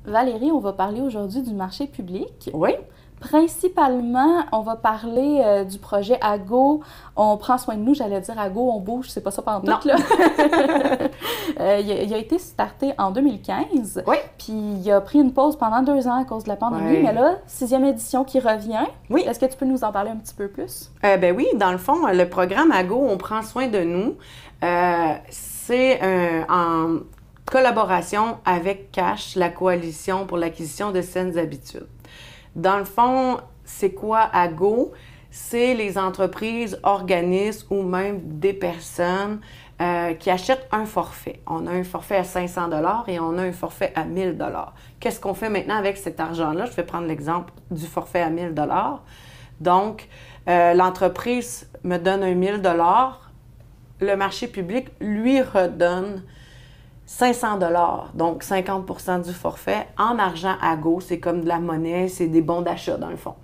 Valérie, on va parler aujourd'hui du marché public. Oui. Principalement, on va parler du projet AGO. On prend soin de nous, j'allais dire AGO, on bouge, c'est pas ça Non. pantoute, là. Il a été starté en 2015, Oui. puis il a pris une pause pendant 2 ans à cause de la pandémie, Oui. mais là, 6e édition qui revient. Oui. Est-ce que tu peux nous en parler un petit peu plus? Ben oui, dans le fond, le programme AGO, on prend soin de nous. C'est en collaboration avec CASH, la Coalition pour l'acquisition de saines habitudes. Dans le fond, c'est quoi AGO? C'est les entreprises, organismes ou même des personnes qui achètent un forfait. On a un forfait à 500 $ et on a un forfait à 1000 $. Qu'est-ce qu'on fait maintenant avec cet argent-là? Je vais prendre l'exemple du forfait à 1000 $. Donc, l'entreprise me donne un 1000 $. Le marché public lui redonne 500 $, donc 50 % du forfait, en argent AGO. C'est comme de la monnaie, c'est des bons d'achat dans le fond.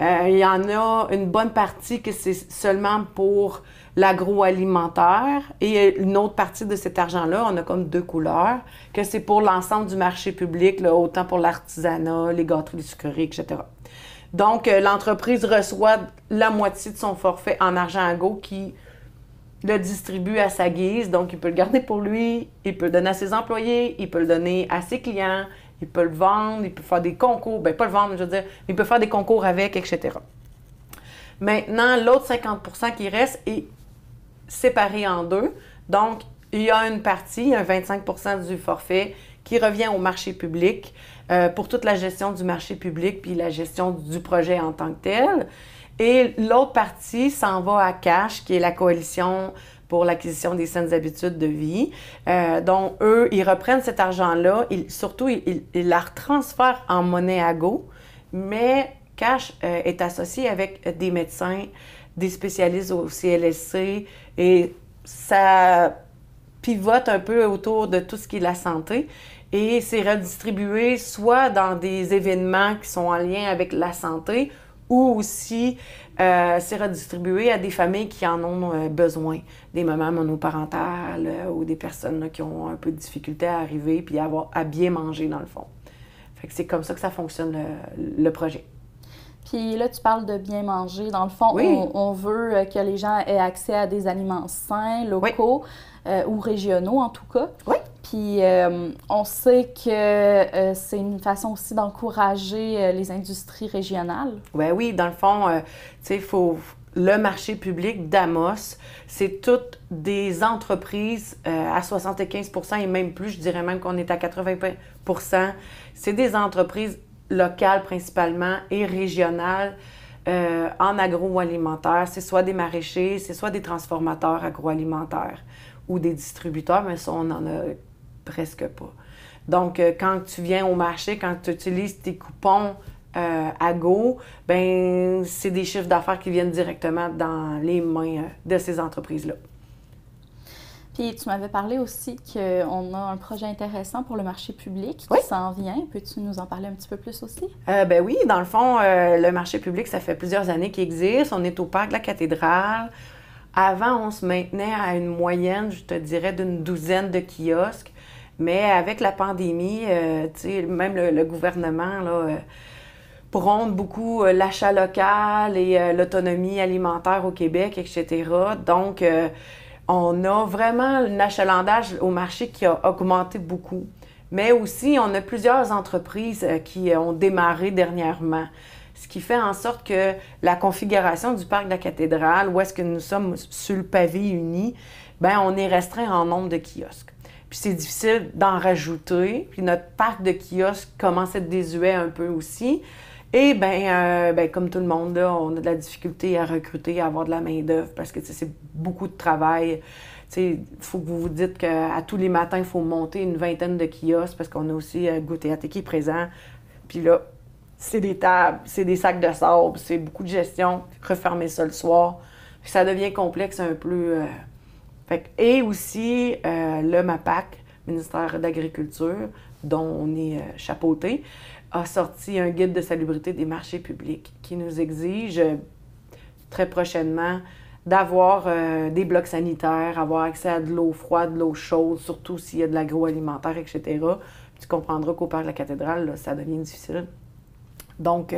Il y en a une bonne partie que c'est seulement pour l'agroalimentaire et une autre partie de cet argent-là, on a comme 2 couleurs, que c'est pour l'ensemble du marché public, là, autant pour l'artisanat, les gâteries, les sucreries, etc. Donc, l'entreprise reçoit la moitié de son forfait en argent AGO qui le distribue à sa guise. Donc, il peut le garder pour lui, il peut le donner à ses employés, il peut le donner à ses clients, il peut le vendre, il peut faire des concours. Bien, pas le vendre, je veux dire, mais il peut faire des concours avec, etc. Maintenant, l'autre 50 % qui reste est séparé en deux. Donc, il y a une partie, un 25 % du forfait qui revient au marché public pour toute la gestion du marché public puis la gestion du projet en tant que tel. Et l'autre partie s'en va à CASH, qui est la Coalition pour l'acquisition des saines habitudes de vie. Donc, eux, ils reprennent cet argent-là, surtout, ils la retransfèrent en monnaie AGO, mais CASH est associé avec des médecins, des spécialistes au CLSC, et ça pivote un peu autour de tout ce qui est la santé. Et c'est redistribué soit dans des événements qui sont en lien avec la santé, ou aussi c'est redistribué à des familles qui en ont besoin, des mamans monoparentales ou des personnes là, qui ont un peu de difficulté à arriver puis à bien manger dans le fond. Fait que c'est comme ça que ça fonctionne le projet. Puis là, tu parles de bien manger. Dans le fond, oui. on veut que les gens aient accès à des aliments sains, locaux ou régionaux en tout cas. Oui. Puis on sait que c'est une façon aussi d'encourager les industries régionales. Oui, dans le fond, tu sais, le marché public d'Amos, c'est toutes des entreprises à 75 % et même plus, je dirais même qu'on est à 80 %. C'est des entreprises locales principalement et régionales en agroalimentaire. C'est soit des maraîchers, c'est soit des transformateurs agroalimentaires ou des distributeurs, mais ça, on n'en a presque pas. Donc, quand tu viens au marché, quand tu utilises tes coupons AGO, ben c'est des chiffres d'affaires qui viennent directement dans les mains de ces entreprises-là. Puis tu m'avais parlé aussi qu'on a un projet intéressant pour le marché public qui s'en vient. Peux-tu nous en parler un petit peu plus aussi? Ben oui, dans le fond, le marché public, ça fait plusieurs années qu'il existe. On est au parc de la Cathédrale. Avant, on se maintenait à une moyenne, je te dirais, d'une 12aine de kiosques. Mais avec la pandémie, tu sais, même le gouvernement, là, prône beaucoup l'achat local et l'autonomie alimentaire au Québec, etc. Donc, on a vraiment un achalandage au marché qui a augmenté beaucoup. Mais aussi, on a plusieurs entreprises qui ont démarré dernièrement. Ce qui fait en sorte que la configuration du parc de la Cathédrale, où est-ce que nous sommes sur le pavé uni, bien, on est restreint en nombre de kiosques. Puis c'est difficile d'en rajouter. Puis notre parc de kiosques commence à être désuet un peu aussi. Et bien, comme tout le monde, là, on a de la difficulté à recruter, à avoir de la main-d'œuvre parce que c'est beaucoup de travail. Il faut que vous vous dites qu'à tous les matins, il faut monter une 20aine de kiosques parce qu'on a aussi Goûter à thé qui est présent. Puis là, c'est des tables, c'est des sacs de sable, c'est beaucoup de gestion, refermer ça le soir. Puis ça devient complexe un peu. Et aussi, le MAPAC, ministère d'Agriculture, dont on est chapeauté, a sorti un guide de salubrité des marchés publics qui nous exige très prochainement d'avoir des blocs sanitaires, avoir accès à de l'eau froide, de l'eau chaude, surtout s'il y a de l'agroalimentaire, etc. tu comprendras qu'au Parc de la Cathédrale, là, ça devient difficile. Donc,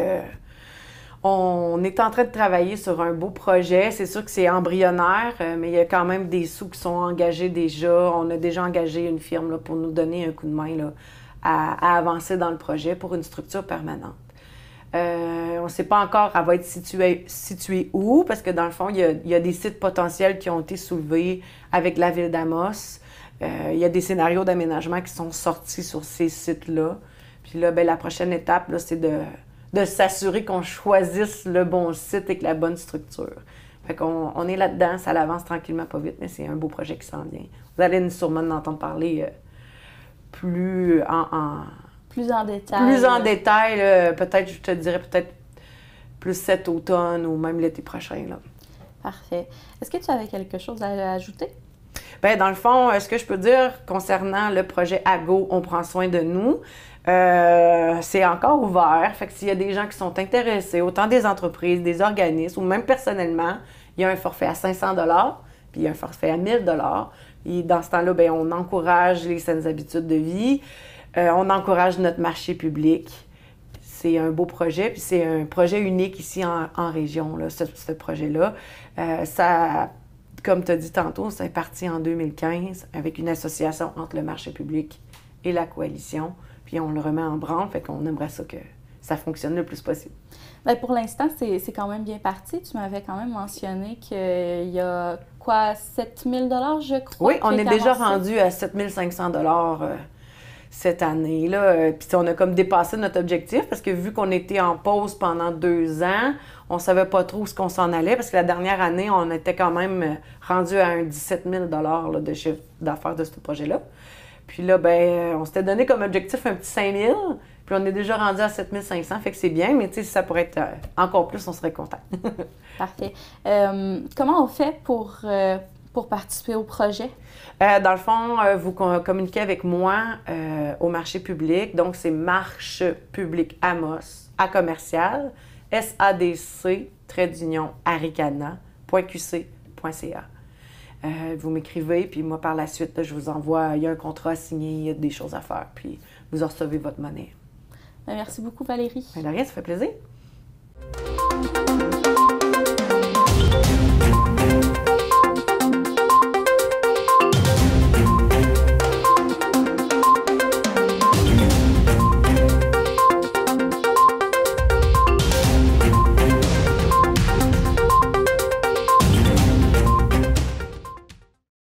on est en train de travailler sur un beau projet. C'est sûr que c'est embryonnaire, mais il y a quand même des sous qui sont engagés déjà. On a déjà engagé une firme là, pour nous donner un coup de main là, à avancer dans le projet pour une structure permanente. On ne sait pas encore elle va être située où, parce que dans le fond, il y a des sites potentiels qui ont été soulevés avec la ville d'Amos. Il y a des scénarios d'aménagement qui sont sortis sur ces sites-là. Puis là, la prochaine étape, là, c'est de s'assurer qu'on choisisse le bon site avec la bonne structure. Fait qu'on est là-dedans, ça avance tranquillement, pas vite, mais c'est un beau projet qui s'en vient. Vous allez sûrement en entendre parler plus en détail. Plus en détail, peut-être, je te dirais peut-être plus cet automne ou même l'été prochain. Là. Parfait. Est-ce que tu avais quelque chose à ajouter? Bien, dans le fond, ce que je peux dire concernant le projet AGO, on prend soin de nous, c'est encore ouvert. Fait que s'il y a des gens qui sont intéressés, autant des entreprises, des organismes ou même personnellement, il y a un forfait à 500 $, puis il y a un forfait à 1000 $. Et dans ce temps-là, bien, on encourage les saines habitudes de vie. On encourage notre marché public. C'est un beau projet, puis c'est un projet unique ici en région, là, ce projet-là. Ça, comme tu as dit tantôt, c'est parti en 2015 avec une association entre le marché public et la coalition. Puis on le remet en branle, fait qu'on aimerait ça que ça fonctionne le plus possible. Bien, pour l'instant, c'est quand même bien parti. Tu m'avais quand même mentionné qu'il y a, quoi, 7 000 $, je crois? Oui, on est déjà rendu à 7 500 $ cette année-là. Puis on a comme dépassé notre objectif parce que vu qu'on était en pause pendant 2 ans, on savait pas trop où ce qu'on s'en allait parce que la dernière année, on était quand même rendu à un 17 000 $ là, de chiffre d'affaires de ce projet-là. Puis là, ben, on s'était donné comme objectif un petit 5 000, puis on est déjà rendu à 7 500, fait que c'est bien, mais tu sais, si ça pourrait être encore plus, on serait content. Parfait. Comment on fait pour participer au projet? Dans le fond, vous communiquez avec moi au marché public, donc c'est Marche Public Amos à commercial, sadc-aricana.qc.ca. Vous m'écrivez, puis moi, par la suite, là, je vous envoie, il y a un contrat à signer, il y a des choses à faire, puis vous recevez votre monnaie. Merci beaucoup, Valérie. De rien, ça fait plaisir.